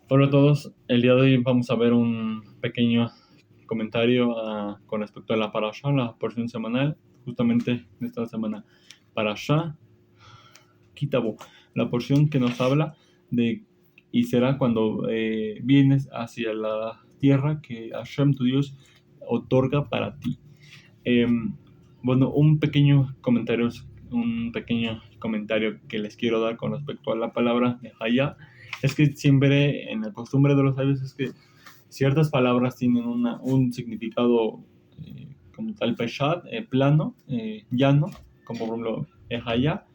Hola a todos, el día de hoy vamos a ver un pequeño comentario con respecto a la parasha, la porción semanal, justamente de esta semana. Parasha Kitabo, la porción que nos habla de y será cuando vienes hacia la tierra que Hashem, tu Dios, otorga para ti. Bueno, un pequeño comentario que les quiero dar con respecto a la palabra de Haya es que siempre en la costumbre de los sabios es que ciertas palabras tienen un significado como tal peshat, plano, llano, como por ejemplo Haya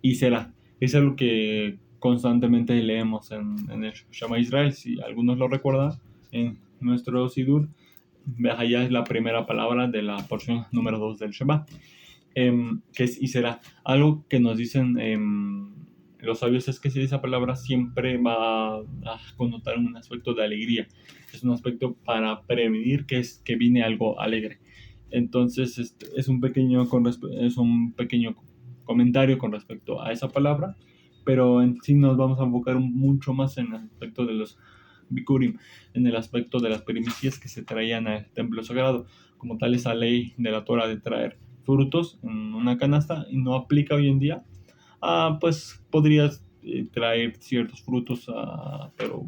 y será. Es algo que constantemente leemos en el Shema Israel, si algunos lo recuerdan, en nuestro Sidur, Haya es la primera palabra de la porción número 2 del Shema, que es y será. Algo que nos dicen los sabios es que si esa palabra siempre va a connotar un aspecto de alegría. Es un aspecto para prevenir que viene algo alegre. Entonces, es un pequeño comentario con respecto a esa palabra, pero en sí nos vamos a enfocar mucho más en el aspecto de los Bikurim, en el aspecto de las primicias que se traían al templo sagrado, como tal esa ley de la Torah de traer frutos en una canasta y no aplica hoy en día. Pues podrías traer ciertos frutos, pero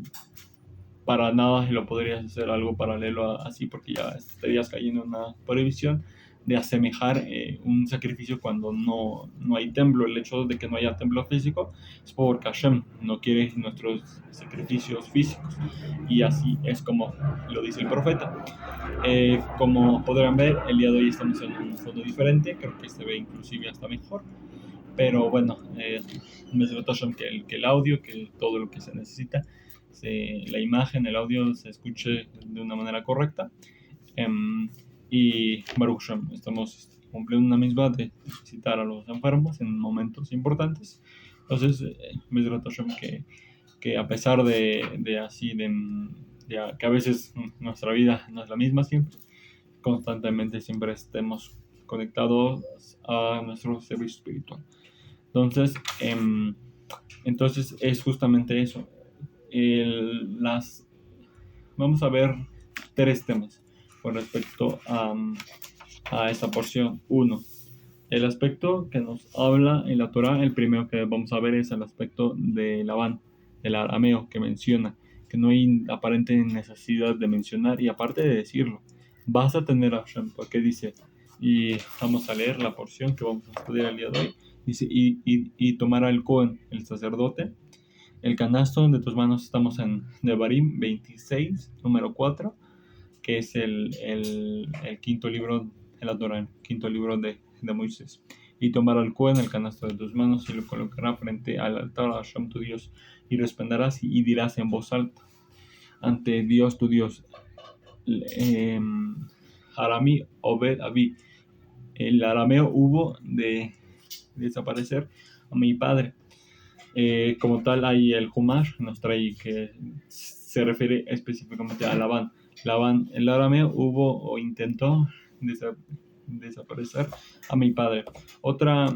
para nada lo podrías hacer algo paralelo así porque ya estarías cayendo en una prohibición de asemejar un sacrificio cuando no hay templo. El hecho de que no haya templo físico es porque Hashem no quiere nuestros sacrificios físicos y así es como lo dice el profeta. Como podrán ver, el día de hoy estamos en un fondo diferente, creo que se ve inclusive hasta mejor, pero bueno, me Hashem que el audio, que todo lo que se necesita, la imagen, el audio se escuche de una manera correcta. Em, y Baruch Hashem, estamos cumpliendo una misma de visitar a los enfermos en momentos importantes. Entonces, Hashem que a pesar de así, de que a veces nuestra vida no es la misma siempre, constantemente siempre estemos conectados a nuestro servicio espiritual. Entonces, es justamente eso. Las, vamos a ver tres temas con respecto a esta porción. Uno, el aspecto que nos habla en la Torah, el primero que vamos a ver es el aspecto de Labán, el arameo que menciona, que no hay aparente necesidad de mencionar y aparte de decirlo, vas a tener a Hashem, porque dice, y vamos a leer la porción que vamos a estudiar el día de hoy, dice, y tomará el Cohen, el sacerdote, el canasto de tus manos. Estamos en Devarim 26, número 4, que es el quinto libro de la Torah, el quinto libro de Moisés. Y tomará el Cohen el canasto de tus manos y lo colocará frente al altar a Hashem tu Dios, y responderás y dirás en voz alta ante Dios tu Dios, eh, Harami Obed Abi. El arameo hubo de desaparecer a mi padre. Como tal, ahí el Humash nos trae que se refiere específicamente a Labán. Labán, el arameo hubo o intentó desaparecer a mi padre. Otra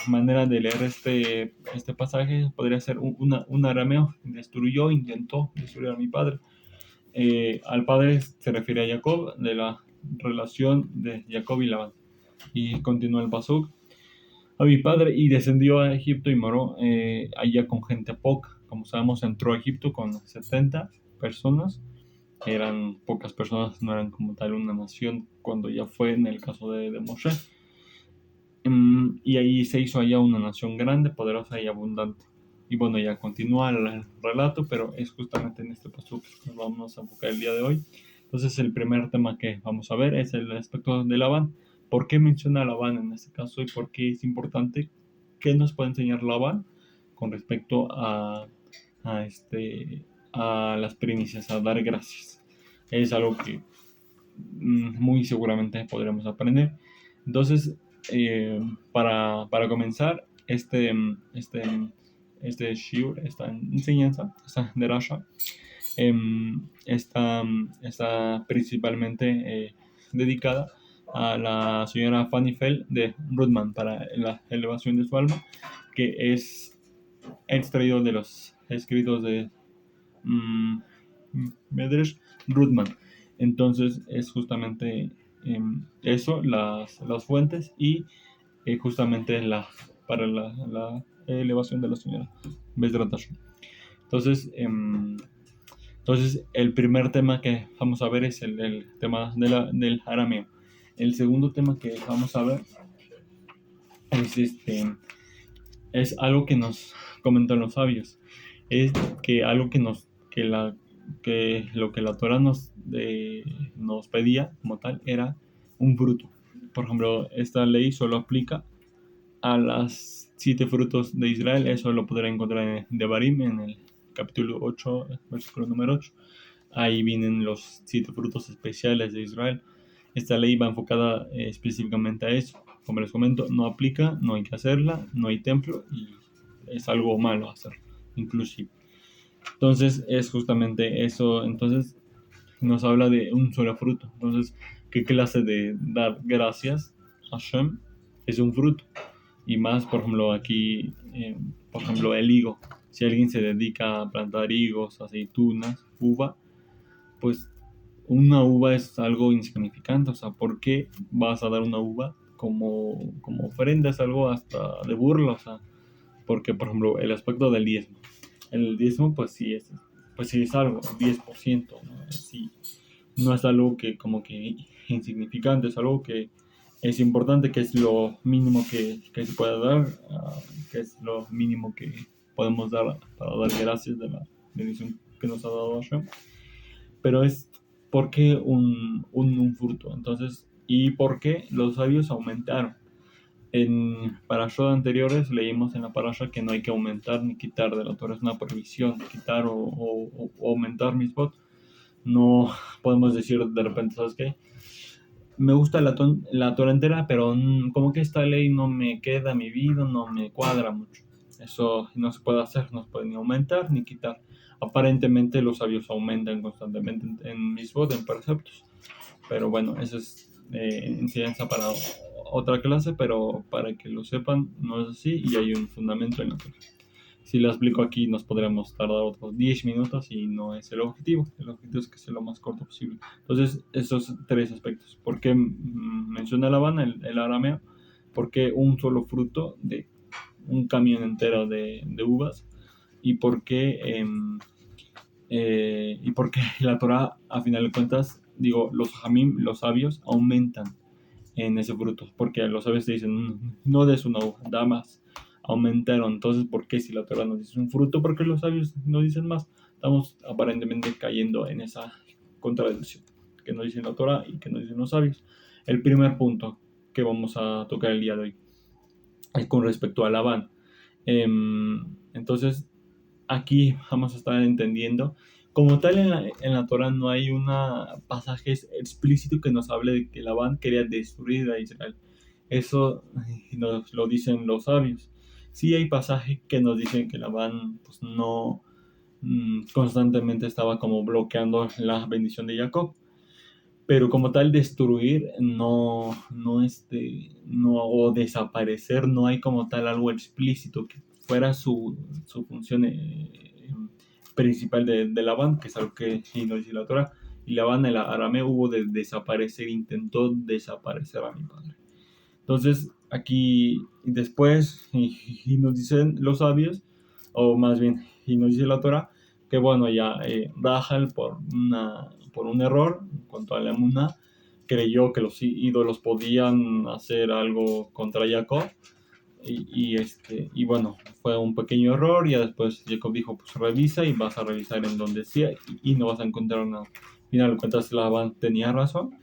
manera de leer este pasaje podría ser un arameo intentó destruir a mi padre. Al padre se refiere a Jacob, de la relación de Jacob y Labán. Y continúa el pasuk a mi padre y descendió a Egipto y moró allá con gente poca. Como sabemos, entró a Egipto con 70 personas. Eran pocas personas, no eran como tal una nación cuando ya fue en el caso de Moshe. Y ahí se hizo allá una nación grande, poderosa y abundante. Y bueno, ya continúa el relato, pero es justamente en este paso que nos vamos a enfocar el día de hoy. Entonces, el primer tema que vamos a ver es el aspecto de Labán. ¿Por qué menciona a Labán en este caso y por qué es importante? ¿Qué nos puede enseñar Labán con respecto a las primicias, a dar gracias? Es algo que muy seguramente podremos aprender. Entonces, para comenzar este shiur, esta enseñanza, esta derasha, está principalmente dedicada a la señora Fanny Fell de Rudman para la elevación de su alma, que es extraído de los escritos de Medrash Rudman. Entonces es justamente eso, las fuentes y justamente para la elevación de la señora Bezrat Hashem. Entonces, el primer tema que vamos a ver es el tema del arameo. El segundo tema que vamos a ver es es algo que nos comentan los sabios. Es que algo que lo que la Torah nos pedía como tal era un fruto. Por ejemplo, esta ley solo aplica a las 7 frutos de Israel. Eso lo podrá encontrar en Devarim, en el capítulo 8, versículo número 8. Ahí vienen los 7 frutos especiales de Israel. Esta ley va enfocada específicamente a eso. Como les comento, no aplica, no hay que hacerla, no hay templo y es algo malo hacer, inclusive. Entonces es justamente eso. Entonces nos habla de un solo fruto. Entonces, ¿qué clase de dar gracias a Hashem? Es un fruto. Y más, por ejemplo, aquí, por ejemplo, el higo. Si alguien se dedica a plantar higos, aceitunas, uva, pues una uva es algo insignificante. O sea, ¿por qué vas a dar una uva como ofrenda? Es algo hasta de burla. O sea, porque, por ejemplo, el aspecto del diezmo. El diezmo, pues sí es algo, 10%, ¿no? Sí, no es algo que como que insignificante, es algo que es importante, que es lo mínimo que se puede dar, que es lo mínimo que podemos dar para dar gracias de la bendición que nos ha dado Hashem. Pero es porque un fruto. Entonces, ¿y por qué los sabios aumentaron? En parashot anteriores leímos en la parasha que no hay que aumentar ni quitar de la Torah, es una prohibición, quitar o aumentar misbot. No podemos decir de repente, ¿sabes qué? Me gusta la Torah entera, pero como que esta ley no me queda a mi vida, no me cuadra mucho. Eso no se puede hacer, no se puede ni aumentar ni quitar. Aparentemente los sabios aumentan constantemente en misbot, en preceptos. Pero bueno, eso es enseñanza para otra clase, pero para que lo sepan, no es así y hay un fundamento en la Torah. Si lo explico aquí, nos podremos tardar otros 10 minutos y no es el objetivo. El objetivo es que sea lo más corto posible. Entonces, esos 3 aspectos. ¿Por qué menciona la Habana, el arameo? ¿Por qué un solo fruto de un camión entero de uvas? ¿Y por qué, y por qué la Torah, a final de cuentas, digo, los jamim, los sabios, aumentan en ese fruto? Porque los sabios te dicen, no des una uva, da más. Aumentaron. Entonces, ¿por qué si la Torah nos dice un fruto? Porque los sabios nos dicen más. Estamos aparentemente cayendo en esa contradicción que nos dicen la Torah y que nos dicen los sabios. El primer punto que vamos a tocar el día de hoy es con respecto a Labán. Entonces, aquí vamos a estar entendiendo. Como tal, en la Torah no hay un pasaje explícito que nos hable de que Labán quería destruir a Israel. Eso nos lo dicen los sabios. Sí hay pasajes que nos dicen que Labán pues, no constantemente estaba como bloqueando la bendición de Jacob. Pero como tal, destruir, no, o desaparecer, no hay como tal algo explícito que fuera su función principal de Labán, que es algo que sí nos dice la Torah. Y Labán, el arameo, hubo de desaparecer, intentó desaparecer a mi padre. Entonces, aquí después, y nos dicen los sabios, o más bien, y nos dice la Torah, que bueno, ya Rahel por un error en cuanto a la emuná, creyó que los ídolos podían hacer algo contra Jacob, y bueno, fue un pequeño error, y ya después Jacob dijo, pues revisa, y vas a revisar en donde sea, y no vas a encontrar nada. Al final de cuentas, Labán tenía razón,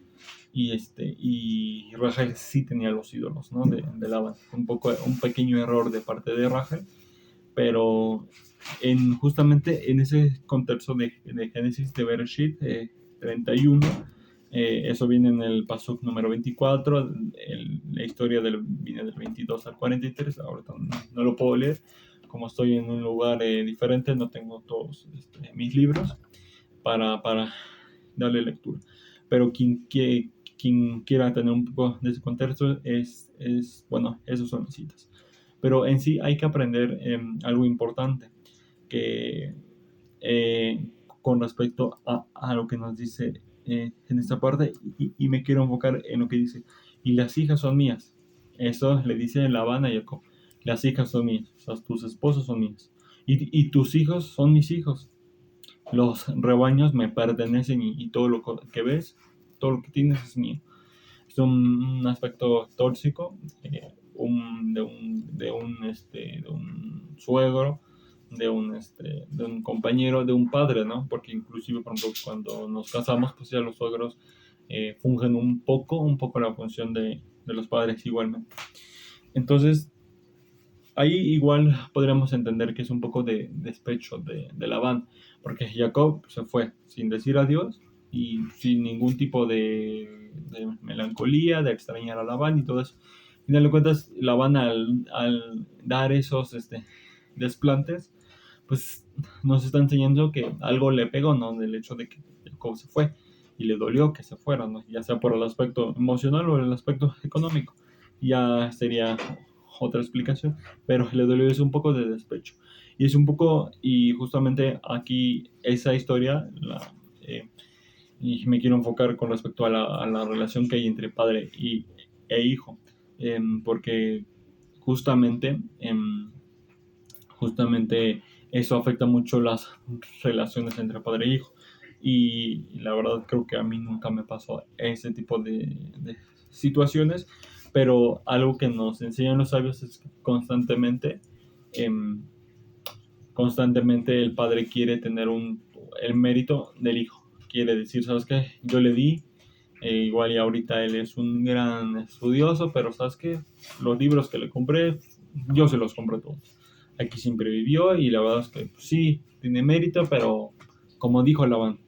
y Rachel sí tenía los ídolos, ¿no? De Labán. Un pequeño error de parte de Rachel, pero justamente en ese contexto de Génesis, de Bereshit 31, eso viene en el pasuk número 24, la historia viene del 22 al 43, ahorita no lo puedo leer, como estoy en un lugar diferente, no tengo todos mis libros para darle lectura. Pero quien quiera tener un poco de ese contexto bueno, esos son las citas. Pero en sí hay que aprender algo importante, que con respecto a lo que nos dice en esta parte, y me quiero enfocar en lo que dice, y las hijas son mías. Eso le dice Labán a Jacob, las hijas son mías, o sea, tus esposos son míos, y tus hijos son mis hijos. Los rebaños me pertenecen y todo lo que ves, todo lo que tienes es mío. Es un aspecto tóxico de un suegro, de un compañero, de un padre, ¿no? Porque inclusive cuando nos casamos, pues ya los suegros fungen un poco la función de los padres igualmente. Entonces, ahí igual podríamos entender que es un poco de despecho de Labán, porque Jacob se fue sin decir adiós y sin ningún tipo de melancolía, de extrañar a Labán y todo eso. Al final de cuentas, Labán al dar esos desplantes, pues nos está enseñando que algo le pegó, ¿no? Del hecho de que Jacob se fue y le dolió que se fuera, ¿no? Ya sea por el aspecto emocional o el aspecto económico. Ya sería otra explicación, pero le dolió es un poco de despecho. Y es un poco, y justamente aquí esa historia, y me quiero enfocar con respecto a la relación que hay entre padre e hijo, porque justamente, justamente eso afecta mucho las relaciones entre padre e hijo. Y la verdad creo que a mí nunca me pasó ese tipo de situaciones, pero algo que nos enseñan los sabios es que em, constantemente el padre quiere tener el mérito del hijo. Quiere decir, ¿sabes qué? Yo le di, igual y ahorita él es un gran estudioso, pero ¿sabes qué? Los libros que le compré, yo se los compré todos. Aquí siempre vivió y la verdad es que pues, sí, tiene mérito, pero como dijo Labán,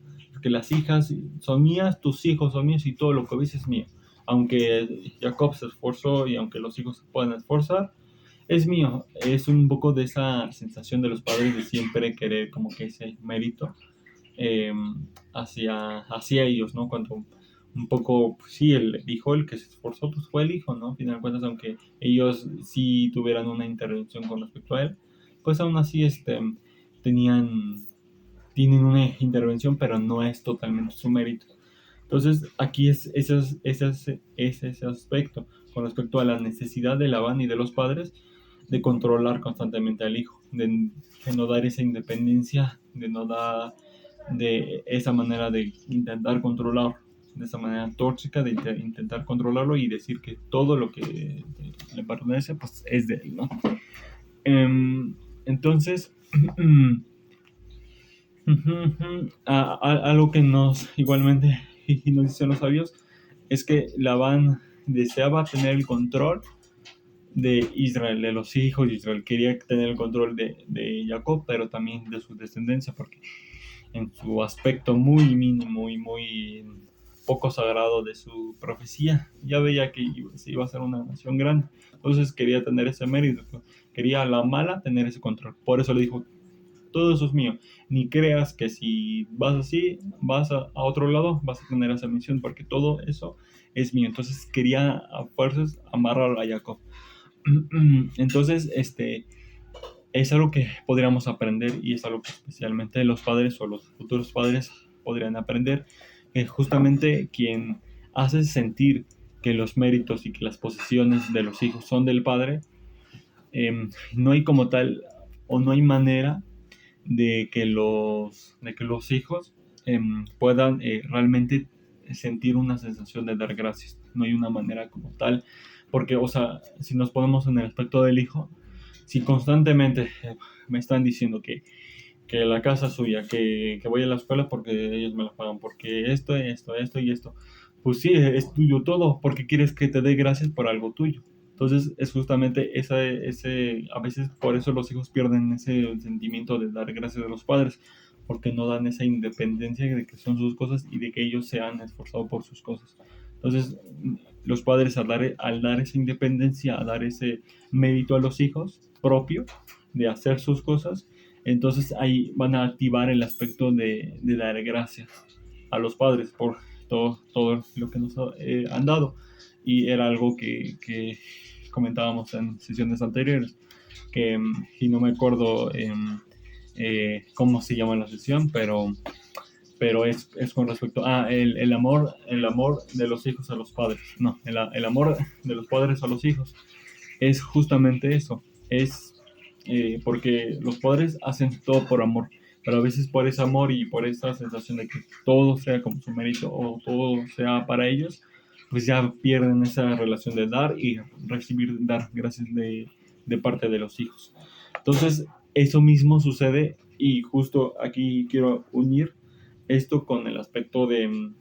que las hijas son mías, tus hijos son míos y todo lo que ves es mío. Aunque Jacob se esforzó y aunque los hijos se pueden esforzar, es mío. Es un poco de esa sensación de los padres de siempre querer como que ese mérito eh, hacia ellos, ¿no? Cuando un poco, pues, sí, el hijo, el que se esforzó, pues fue el hijo, ¿no? Al final de cuentas, aunque ellos sí tuvieran una intervención con respecto a él, pues aún así tenían, tienen una intervención, pero no es totalmente su mérito. Entonces, aquí es ese aspecto con respecto a la necesidad de Labán y de los padres de controlar constantemente al hijo, de no dar esa independencia, de no dar de esa manera de intentar controlarlo, de esa manera tóxica de intentar controlarlo y decir que todo lo que le pertenece pues es de él, ¿no? Entonces, algo que nos igualmente y nos dicen los sabios es que Labán deseaba tener el control de Israel, de los hijos de Israel. Quería tener el control de Jacob, pero también de su descendencia, porque en su aspecto muy mínimo y muy poco sagrado de su profecía, ya veía que se iba a ser una nación grande. Entonces quería tener ese mérito, quería a la mala tener ese control. Por eso le dijo, todo eso es mío. Ni creas que si vas así, vas a otro lado, vas a tener esa misión, porque todo eso es mío. Entonces quería a fuerzas amarrar a Jacob. Entonces, es algo que podríamos aprender y es algo que especialmente los padres o los futuros padres podrían aprender, que justamente quien hace sentir que los méritos y que las posesiones de los hijos son del padre, no hay como tal o no hay manera de que los hijos puedan realmente sentir una sensación de dar gracias. No hay una manera como tal, porque, o sea, si nos ponemos en el aspecto del hijo, si constantemente me están diciendo que la casa es suya, que voy a la escuela porque ellos me la pagan, porque esto y esto, pues sí, es tuyo todo, porque quieres que te dé gracias por algo tuyo. Entonces es justamente a veces por eso los hijos pierden ese sentimiento de dar gracias a los padres, porque no dan esa independencia de que son sus cosas y de que ellos se han esforzado por sus cosas. Entonces los padres al dar esa independencia, a dar ese mérito a los hijos propio de hacer sus cosas, entonces ahí van a activar el aspecto de dar gracias a los padres por todo lo que nos han dado. Y era algo que comentábamos en sesiones anteriores, que si no me acuerdo, cómo se llama la sesión, pero es con respecto a el amor de los hijos a los padres. No, el amor de los padres a los hijos es justamente eso. Es porque los padres hacen todo por amor, pero a veces por ese amor y por esa sensación de que todo sea como su mérito o todo sea para ellos, pues ya pierden esa relación de dar y recibir, dar gracias de parte de los hijos. Entonces, eso mismo sucede y justo aquí quiero unir esto con el aspecto de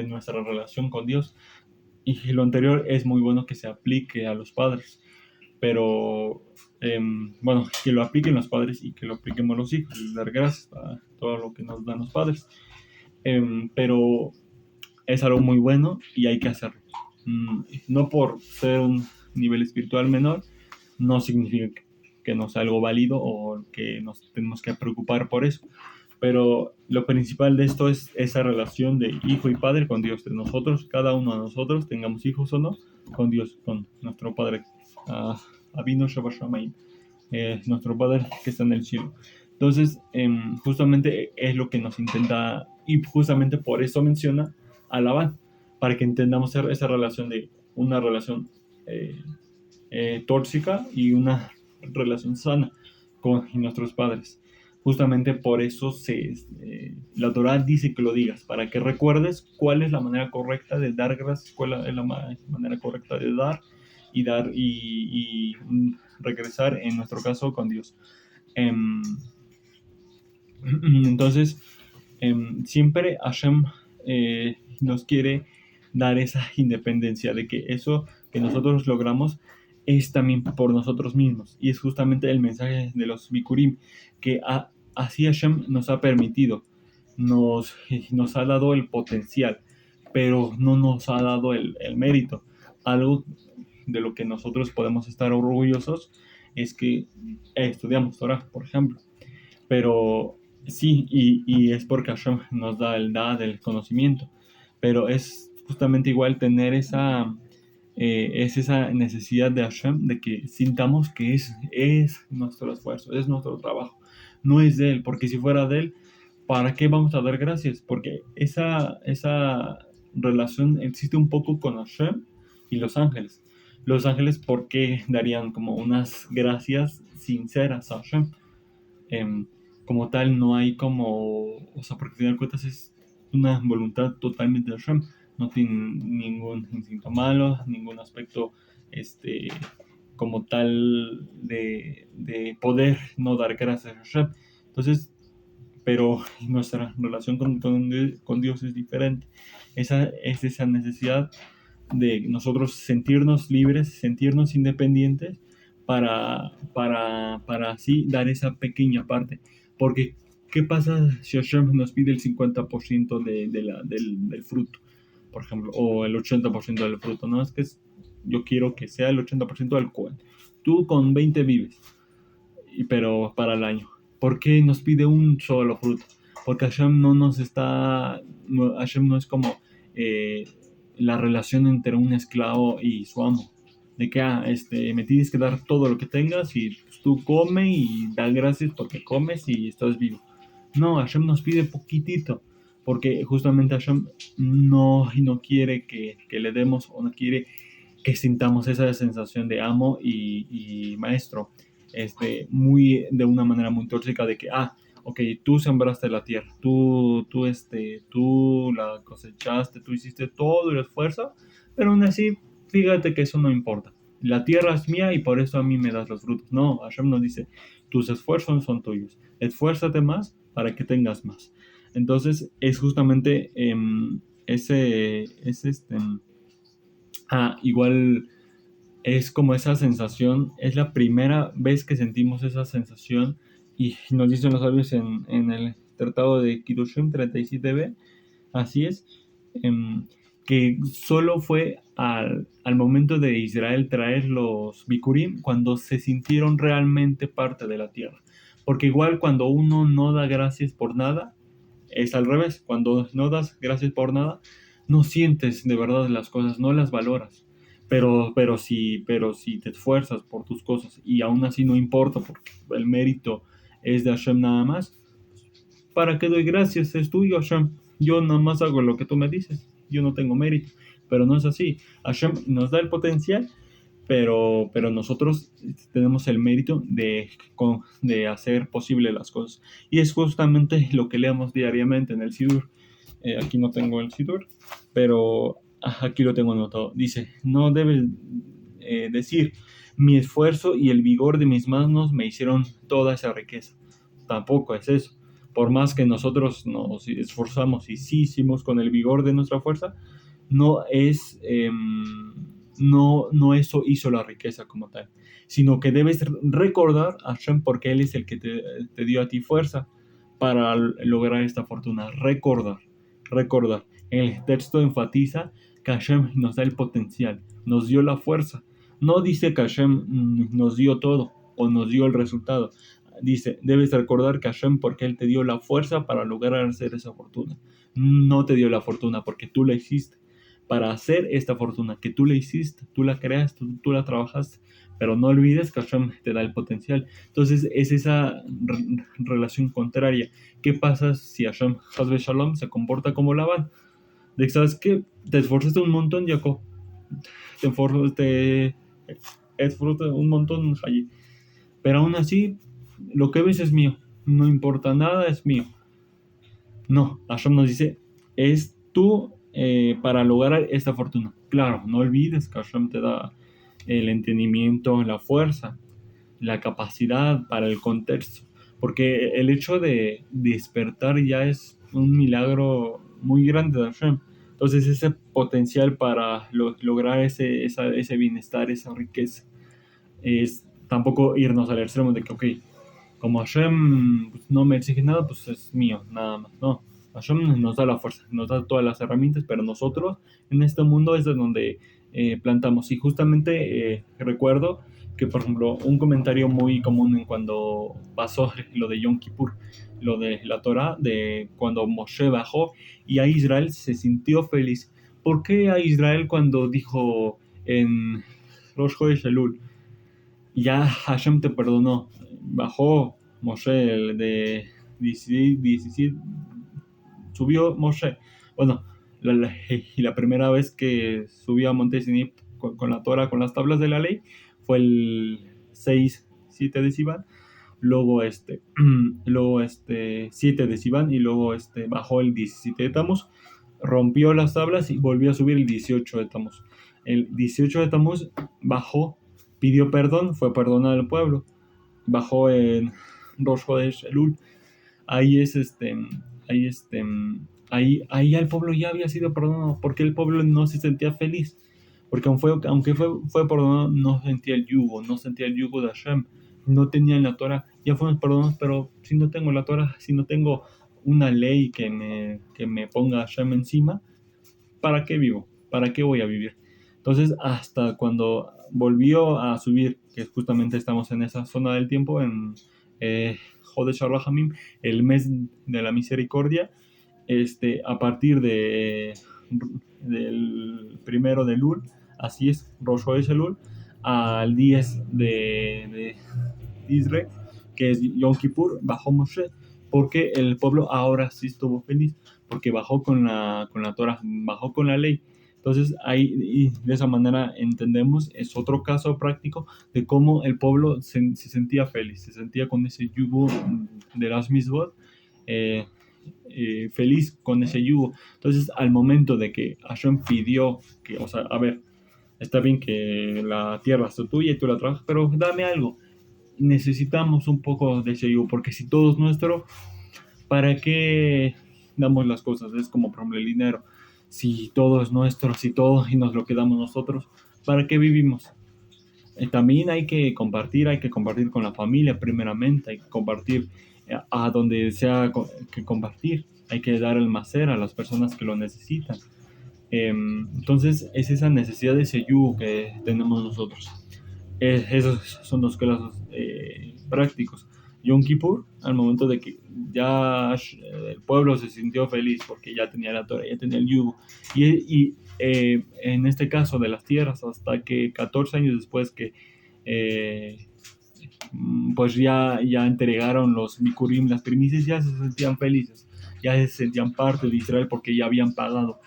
nuestra relación con Dios. Y lo anterior es muy bueno que se aplique a los padres, pero bueno, que lo apliquen los padres y que lo apliquemos los hijos, y dar gracias a todo lo que nos dan los padres. Pero es algo muy bueno y hay que hacerlo. No por ser un nivel espiritual menor, no significa que no sea algo válido o que nos tenemos que preocupar por eso. Pero lo principal de esto es esa relación de hijo y padre con Dios, de nosotros, cada uno de nosotros, tengamos hijos o no, con Dios, con nuestro Padre, Avinu Shabbat nuestro Padre que está en el cielo. Entonces, justamente es lo que nos intenta, y justamente por eso menciona a Labán, para que entendamos esa relación de una relación tóxica y una relación sana con nuestros padres. Justamente por eso la Torah dice que lo digas, para que recuerdes cuál es la manera correcta de dar gracias, cuál es la manera correcta de dar y regresar, en nuestro caso, con Dios. Entonces, siempre Hashem nos quiere dar esa independencia de que eso que nosotros logramos es también por nosotros mismos. Y es justamente el mensaje de los Bikurim, que así Hashem nos ha permitido, nos ha dado el potencial, pero no nos ha dado el mérito. Algo de lo que nosotros podemos estar orgullosos es que estudiamos Torah, por ejemplo. Pero sí, y es porque Hashem nos da el conocimiento, pero es justamente igual tener esa necesidad de Hashem, de que sintamos que es nuestro esfuerzo, es nuestro trabajo, no es de Él, porque si fuera de Él, ¿para qué vamos a dar gracias? Porque esa relación existe un poco con Hashem y los ángeles. Los ángeles, ¿por qué darían como unas gracias sinceras a Hashem? Como tal, no hay o sea, porque al final de cuentas es una voluntad totalmente de Hashem, no tiene ningún instinto malo, ningún aspecto como tal de poder no dar gracias a Hashem. Entonces, pero nuestra relación con Dios es diferente. Esa es esa necesidad de nosotros sentirnos libres, sentirnos independientes para así dar esa pequeña parte. Porque, ¿qué pasa si Hashem nos pide el 50% del fruto, por ejemplo, o el 80% del fruto? No, es que yo quiero que sea el 80% del cual. Tú con 20 vives, pero para el año. ¿Por qué nos pide un solo fruto? Porque Hashem Hashem no es como la relación entre un esclavo y su amo. De que, me tienes que dar todo lo que tengas y pues, tú come y da gracias porque comes y estás vivo. No, Hashem nos pide poquitito, porque justamente Hashem no quiere que le demos o no quiere que sintamos esa sensación de amo y maestro, de una manera muy tóxica de que, ok, tú sembraste la tierra, tú la cosechaste, tú hiciste todo el esfuerzo, pero aún así, fíjate que eso no importa. La tierra es mía y por eso a mí me das los frutos. No, Hashem nos dice, tus esfuerzos son tuyos, esfuérzate más para que tengas más. Entonces, es justamente igual es como esa sensación, es la primera vez que sentimos esa sensación y nos dicen los sabios en el tratado de Kirushim 37b, así es, que solo fue al momento de Israel traer los Bikurim cuando se sintieron realmente parte de la tierra. Porque igual cuando uno no da gracias por nada, es al revés, cuando no das gracias por nada, no sientes de verdad las cosas, no las valoras. pero si te esfuerzas por tus cosas y aún así no importa porque el mérito es de Hashem nada más, ¿para qué doy gracias? Es tuyo, Hashem. Yo nada más hago lo que tú me dices. Yo no tengo mérito. Pero no es así. Hashem nos da el potencial, pero nosotros tenemos el mérito de hacer posible las cosas. Y es justamente lo que leemos diariamente en el Sidur. Aquí no tengo el Sidur, pero aquí lo tengo anotado. Dice, no debes decir, mi esfuerzo y el vigor de mis manos me hicieron toda esa riqueza. Tampoco es eso. Por más que nosotros nos esforzamos y sí hicimos con el vigor de nuestra fuerza, no es, no eso hizo la riqueza como tal, sino que debes recordar a Hashem porque Él es el que te dio a ti fuerza para lograr esta fortuna. Recordar. El texto enfatiza que Hashem nos da el potencial, nos dio la fuerza. No dice que Hashem nos dio todo o nos dio el resultado. Dice, debes recordar que Hashem porque Él te dio la fuerza para lograr hacer esa fortuna. No te dio la fortuna porque tú la hiciste. Para hacer esta fortuna que tú la hiciste, tú la creaste, tú la trabajaste. Pero no olvides que Hashem te da el potencial. Entonces es esa relación contraria. ¿Qué pasa si Hashem, Hazbe Shalom, se comporta como Labán? De que, ¿sabes qué? Te esforzaste un montón, Jacob. Te esforzaste un montón allí. Pero aún así, lo que ves es mío. No importa nada, es mío. No, Hashem nos dice, es tú para lograr esta fortuna. Claro, no olvides que Hashem te da el entendimiento, la fuerza, la capacidad para el contexto. Porque el hecho de despertar ya es un milagro muy grande de Hashem. Entonces ese potencial para lograr ese bienestar, esa riqueza, es tampoco irnos al extremo de que, ok, como Hashem pues, no me exige nada, pues es mío, nada más. No, Hashem nos da la fuerza, nos da todas las herramientas, pero nosotros en este mundo es de donde plantamos. Y justamente recuerdo que, por ejemplo, un comentario muy común en cuando pasó lo de Yom Kippur, lo de la Torah, de cuando Moshe bajó y a Israel se sintió feliz. ¿Por qué a Israel cuando dijo en Rosh Chodesh Elul, ya Hashem te perdonó? Bajó Moshe el de 17, subió Moshe. Bueno, y la primera vez que subió a Monte Sinai con la Torah, con las tablas de la ley, fue el 6-7 de Sivan. Luego luego 7 de Sivan y luego bajó el 17 de Tamuz, rompió las tablas y volvió a subir el 18 de Tamuz. El 18 de Tamuz bajó, pidió perdón, fue perdonado al pueblo, bajó en Rosh Chodesh Elul. Ahí es ahí ahí el pueblo ya había sido perdonado, porque el pueblo no se sentía feliz, porque fue perdonado, no sentía el yugo, no sentía el yugo de Hashem, no tenían la Torah, ya fuimos perdonados, pero si no tengo la Torah, si no tengo una ley que me ponga Hashem encima, ¿para qué vivo? ¿Para qué voy a vivir? Entonces, hasta cuando volvió a subir, que justamente estamos en esa zona del tiempo, en Jodesh Rahamim, el mes de la misericordia, a partir del primero de Elul, así es, Rosh Chodesh Elul, al 10 de Israel, que es Yom Kippur, bajó Moshe, porque el pueblo ahora sí estuvo feliz, porque bajó con la Torah, bajó con la ley. Entonces, ahí, y de esa manera entendemos, es otro caso práctico de cómo el pueblo se sentía feliz, se sentía con ese yugo de las misbot, feliz con ese yugo. Entonces, al momento de que Hashem pidió que, o sea, a ver, está bien que la tierra es tuya y tú la trabajas, pero dame algo. Necesitamos un poco de ese yugo, porque si todo es nuestro, ¿para qué damos las cosas? Es como por ejemplo el dinero. Si todo es nuestro, si todo y nos lo quedamos nosotros, ¿para qué vivimos? También hay que compartir con la familia primeramente, hay que compartir a donde sea que compartir, hay que dar el macer a las personas que lo necesitan. Entonces es esa necesidad de ese yugo que tenemos nosotros. Esos son los casos prácticos. Yom Kippur, al momento de que ya el pueblo se sintió feliz porque ya tenía la Torah, ya tenía el yugo. Y en este caso de las tierras, hasta que 14 años después que eh, pues ya entregaron los Bikurim las primicias, ya se sentían felices, ya se sentían parte de Israel porque ya habían pagado,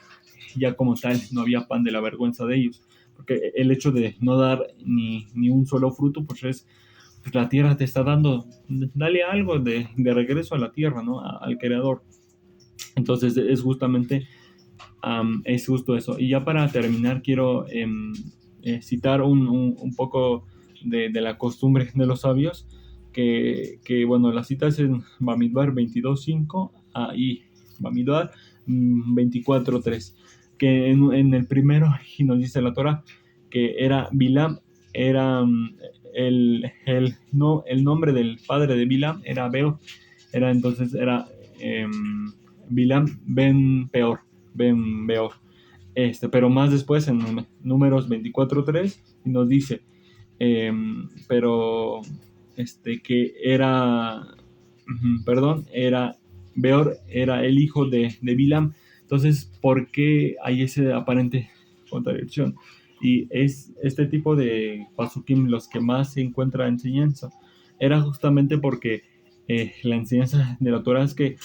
ya como tal no había pan de la vergüenza de ellos, porque el hecho de no dar ni un solo fruto, pues la tierra te está dando, dale algo de regreso a la tierra, ¿no? Al creador. Entonces es justo eso. Y ya para terminar, quiero citar un poco de la costumbre de los sabios, bueno, la cita es en Bamidbar 22:5 y Bamidbar 24:3, que en el primero, y nos dice la Torah, que era Bilam, era no, el nombre del padre de Bilam era Beor, era Bilam ben Peor, Ben Beor. Pero más después en números 24:3 nos dice, pero que era, perdón, era Beor, era el hijo de Bilam. Entonces, ¿por qué hay esa aparente contradicción? Y es este tipo de pasukim los que más se encuentra enseñanza. Era justamente porque la enseñanza de la Torah es que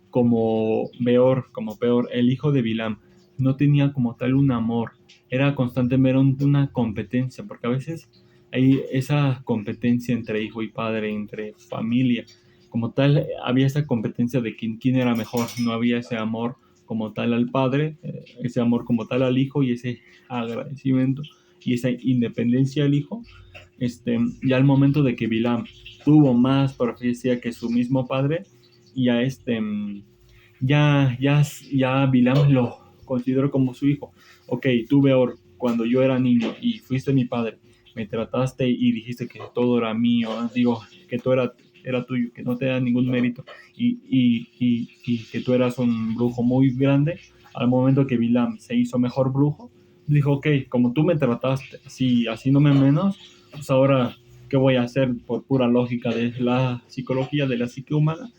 como Peor, el hijo de Bilam, no tenía como tal un amor, era constantemente una competencia, porque a veces hay esa competencia entre hijo y padre, entre familia, como tal, había esa competencia de quién era mejor, no había ese amor como tal al padre, ese amor como tal al hijo y ese agradecimiento y esa independencia al hijo. Ya al momento de que Bilam tuvo más profecía que su mismo padre, y a ya Bilam lo considero como su hijo. Ok, tú Beor, cuando yo era niño y fuiste mi padre, me trataste y dijiste que todo era mío, digo, que todo era tuyo, que no te da ningún mérito y que tú eras un brujo muy grande. Al momento que Bilam se hizo mejor brujo, dijo, ok, como tú me trataste así, haciéndome menos, pues ahora, ¿qué voy a hacer por pura lógica de la psicología, de la psique humana?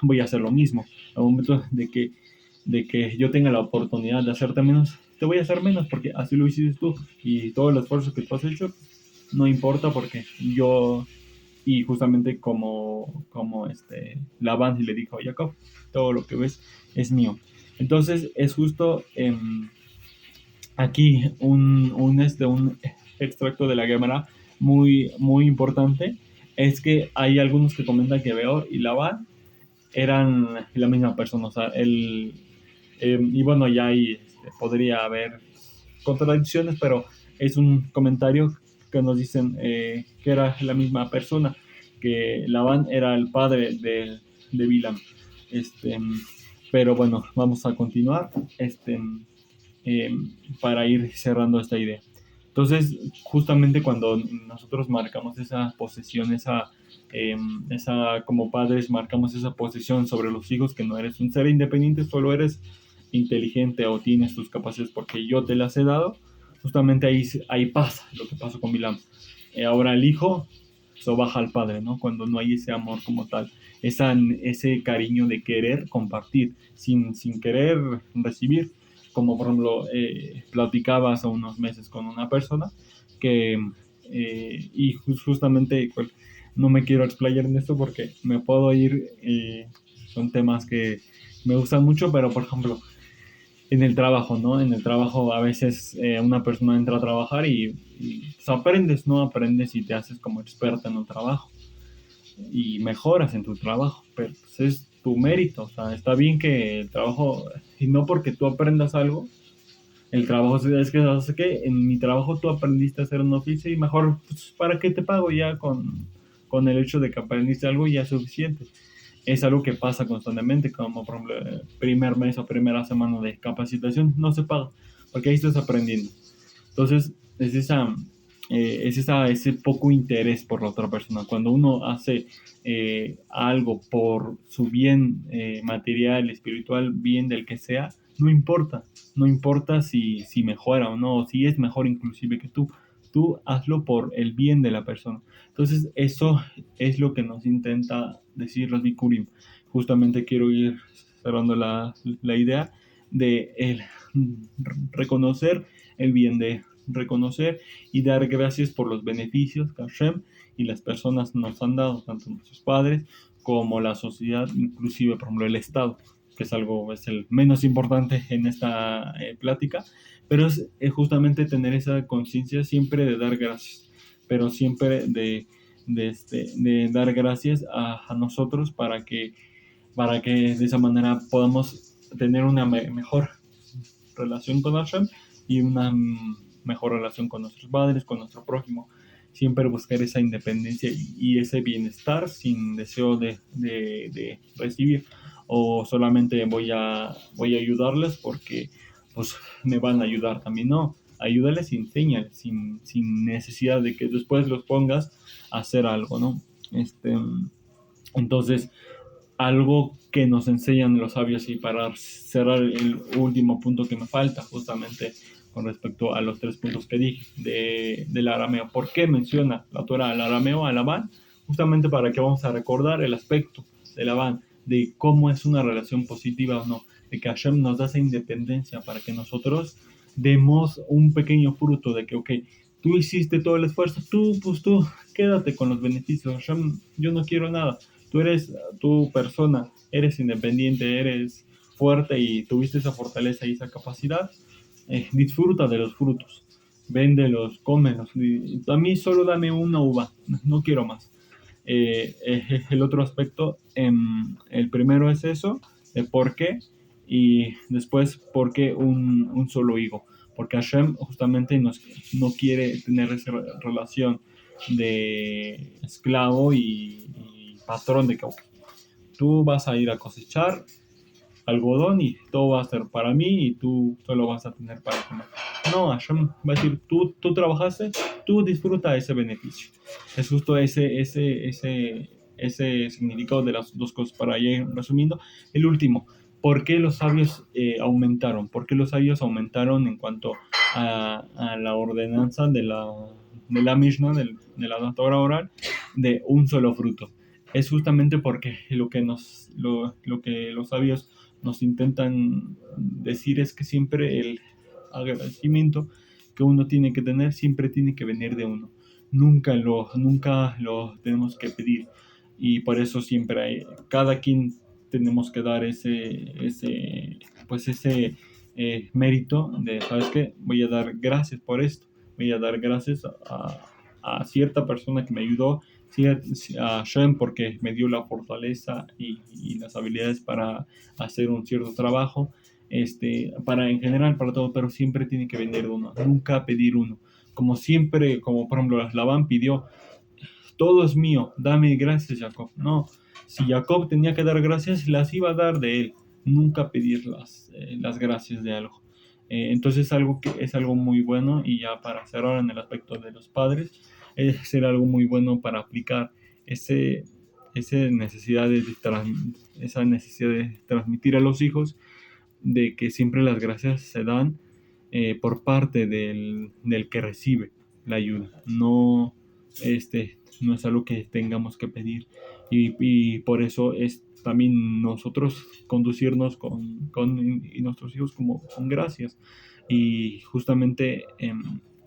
Voy a hacer lo mismo. Al momento de que yo tenga la oportunidad de hacerte menos, te voy a hacer menos porque así lo hiciste tú y todo el esfuerzo que tú has hecho no importa porque yo, y justamente como Labán le dijo a Jacob, todo lo que ves es mío. Entonces es justo aquí un extracto de la Gemara muy, muy importante, es que hay algunos que comentan que Beor y Labán eran la misma persona, o sea, y bueno, ya ahí podría haber contradicciones, pero es un comentario que nos dicen que era la misma persona, que Labán era el padre de Bilam. Este, pero bueno, vamos a continuar eh, para ir cerrando esta idea. Entonces, justamente cuando nosotros marcamos esa posesión, esa como padres marcamos esa posesión sobre los hijos, que no eres un ser independiente, solo eres inteligente o tienes tus capacidades porque yo te las he dado, justamente ahí pasa lo que pasó con Bilam. Ahora el hijo baja al padre, ¿no? Cuando no hay ese amor como tal, ese cariño de querer compartir sin querer recibir, como por ejemplo platicaba hace unos meses con una persona que, y justamente pues, no me quiero explayar en esto porque me puedo ir, son temas que me gustan mucho, pero por ejemplo, en el trabajo, ¿no? En el trabajo a veces una persona entra a trabajar y pues, aprendes, ¿no? Aprendes y te haces como experta en un trabajo y mejoras en tu trabajo, pero pues, es tu mérito, o sea, está bien que el trabajo, y no porque tú aprendas algo, el trabajo es que, no sé qué, en mi trabajo tú aprendiste a hacer un oficio y mejor, pues, ¿para qué te pago ya con el hecho de que aprendiste algo ya es suficiente? Es algo que pasa constantemente, como por ejemplo, el primer mes o primera semana de capacitación no se paga, porque ahí estás aprendiendo. Entonces, ese poco interés por la otra persona. Cuando uno hace algo por su bien material, espiritual, bien del que sea, no importa si mejora o no, o si es mejor inclusive que tú hazlo por el bien de la persona. Entonces, eso es lo que nos intenta decir los Bikurim. Justamente quiero ir cerrando la idea de reconocer el bien de reconocer y dar gracias por los beneficios que Hashem y las personas nos han dado, tanto nuestros padres como la sociedad, inclusive, por ejemplo, el Estado, que es el menos importante en esta plática, pero es justamente tener esa conciencia siempre de dar gracias, pero siempre de dar gracias a nosotros para que de esa manera podamos tener una mejor relación con Hashem y una mejor relación con nuestros padres, con nuestro prójimo. Siempre buscar esa independencia y ese bienestar sin deseo de recibir o solamente voy a ayudarles porque pues me van a ayudar también. No, ayúdales y enséñales sin necesidad de que después los pongas a hacer algo, ¿no? Entonces, algo que nos enseñan los sabios y para cerrar el último punto que me falta, justamente con respecto a los tres puntos que dije del arameo. ¿Por qué menciona la Torah al arameo, a Labán? Justamente para que vamos a recordar el aspecto de Labán, de cómo es una relación positiva o no, de que Hashem nos da esa independencia para que nosotros demos un pequeño fruto de que, ok, tú hiciste todo el esfuerzo, pues tú quédate con los beneficios. Hashem, yo no quiero nada. Tú eres tu persona, eres independiente, eres fuerte y tuviste esa fortaleza y esa capacidad, disfruta de los frutos, véndelos, cómelos. A mí solo dame una uva, no quiero más. El otro aspecto, el primero es eso, de por qué, y después por qué un solo higo. Porque Hashem justamente no quiere tener esa relación de esclavo y patrón de que tú vas a ir a cosechar algodón y todo va a ser para mí y tú solo vas a tener para comer. No, Hashem va a decir, tú trabajaste, tú disfruta ese beneficio. Es justo ese significado de las dos cosas. Para ir resumiendo, el último, ¿por qué los sabios aumentaron? ¿Por qué los sabios aumentaron en cuanto a la ordenanza de la Mishnah, de la Torah oral, de un solo fruto? Es justamente porque lo que los sabios nos intentan decir es que siempre el agradecimiento que uno tiene que tener siempre tiene que venir de uno. Nunca lo tenemos que pedir. Y por eso siempre cada quien tenemos que dar ese mérito de, ¿sabes qué? Voy a dar gracias por esto. Voy a dar gracias a cierta persona que me ayudó, sí, a Shem porque me dio la fortaleza y las habilidades para hacer un cierto trabajo, para en general, para todo, pero siempre tiene que venir de uno, nunca pedir uno. Como siempre, como por ejemplo Labán pidió, todo es mío, dame gracias, Jacob. No, si Jacob tenía que dar gracias, las iba a dar de él, nunca pedir las gracias de algo. Entonces es algo muy bueno y ya para cerrar en el aspecto de los padres, es ser algo muy bueno para aplicar ese, ese necesidad esa necesidad de transmitir a los hijos de que siempre las gracias se dan por parte del que recibe la ayuda. No es algo que tengamos que pedir. Y por eso es también nosotros conducirnos y nuestros hijos como con gracias. Y justamente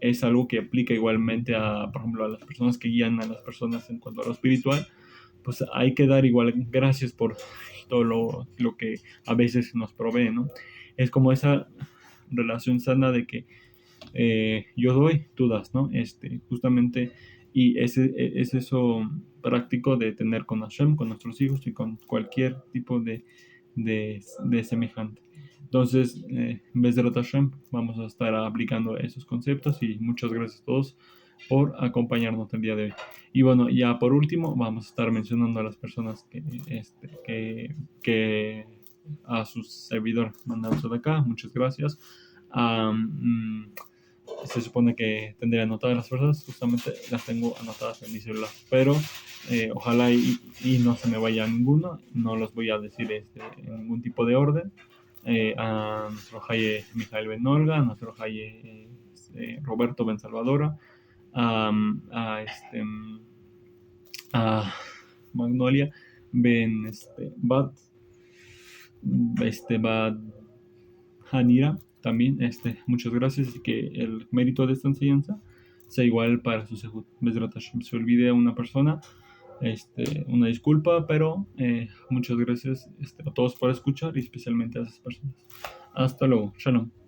es algo que aplica igualmente por ejemplo, a las personas que guían a las personas en cuanto a lo espiritual. Pues hay que dar igual gracias por todo lo que a veces nos provee, ¿no? Es como esa relación sana de que yo doy, tú das, ¿no? Justamente, y es eso práctico de tener con Hashem, con nuestros hijos y con cualquier tipo de semejante. Entonces, en vez de Hashem, vamos a estar aplicando esos conceptos y muchas gracias a todos por acompañarnos el día de hoy. Y bueno, ya por último, vamos a estar mencionando a las personas que a su servidor mandamos de acá. Muchas gracias. Se supone que tendría anotadas las personas, justamente las tengo anotadas en mi celular, pero ojalá y no se me vaya ninguno, no los voy a decir en ningún tipo de orden. A nuestro Jaye Mijael Ben Olga, a nuestro Jaye Roberto Ben Salvadora, a, a Magnolia Ben Bad Hanira, también, muchas gracias y que el mérito de esta enseñanza sea igual para su Sehut. Bezrat Hashem. Se olvide a una persona, una disculpa, pero muchas gracias a todos por escuchar y especialmente a esas personas. Hasta luego. Shalom.